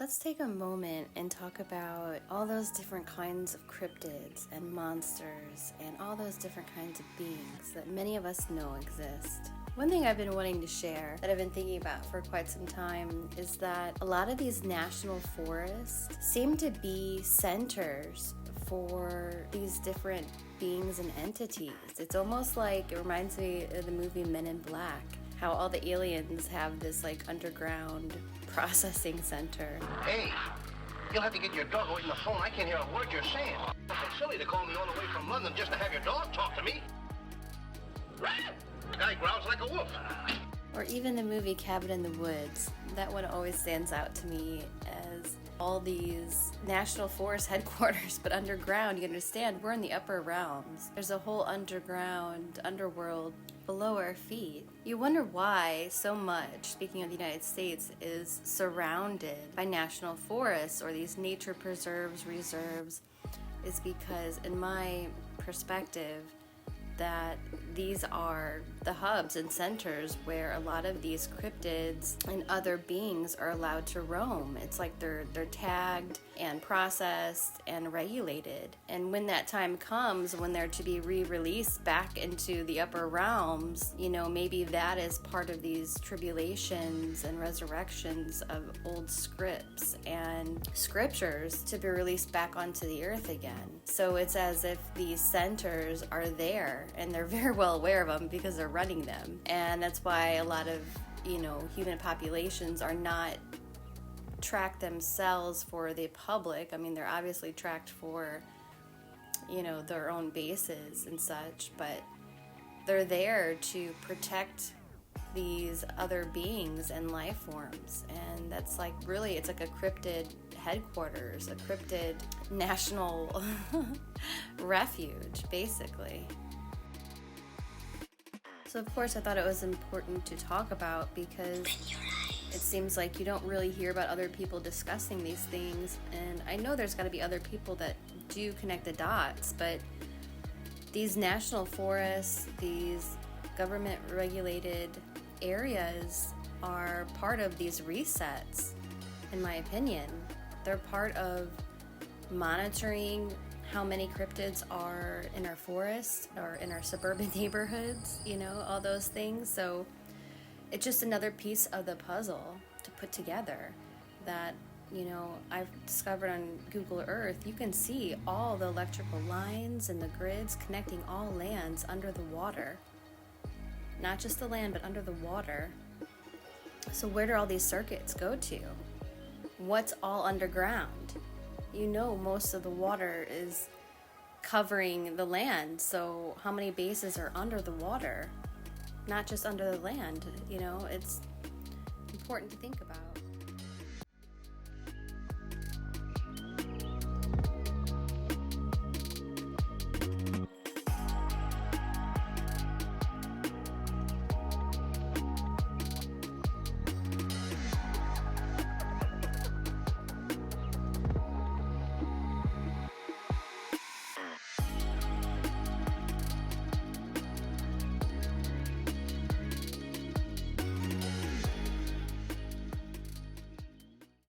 Let's take a moment and talk about all those different kinds of cryptids and monsters and all those different kinds of beings that many of us know exist. One thing I've been wanting to share that I've been thinking about for quite some time is that a lot of these national forests seem to be centers for these different beings and entities. It's almost like, it reminds me of the movie Men in Black, how all the aliens have this like underground processing center. Hey, you'll have to get your dog away from the phone. I can't hear a word you're saying. It's silly to call me all the way from London just to have your dog talk to me. The guy growls like a wolf. Or even the movie Cabin in the Woods. That one always stands out to me as all these national forest headquarters, but underground. You understand, we're in the upper realms. There's a whole underworld below our feet. You wonder why so much, speaking of the United States, is surrounded by national forests or these nature preserves, reserves, is because, in my perspective, that these are the hubs and centers where a lot of these cryptids and other beings are allowed to roam. It's like they're tagged and processed and regulated. And when that time comes, when they're to be re-released back into the upper realms, you know, maybe that is part of these tribulations and resurrections of old scripts and scriptures to be released back onto the earth again. So it's as if these centers are there, and they're very well aware of them because they're running them. And that's why a lot of, human populations are not tracked themselves for the public. I mean, they're obviously tracked for, their own bases and such, but they're there to protect these other beings and life forms. And that's like, really, it's like a cryptid headquarters, a cryptid national refuge, basically. So of course I thought it was important to talk about because it seems like you don't really hear about other people discussing these things, and I know there's got to be other people that do connect the dots, but these national forests, these government regulated areas are part of these resets, in my opinion. They're part of monitoring how many cryptids are in our forests or in our suburban neighborhoods, all those things. So it's just another piece of the puzzle to put together that, I've discovered on Google Earth. You can see all the electrical lines and the grids connecting all lands under the water. Not just the land, but under the water. So where do all these circuits go to? What's all underground? Most of the water is covering the land, so how many bases are under the water? Not just under the land, it's important to think about.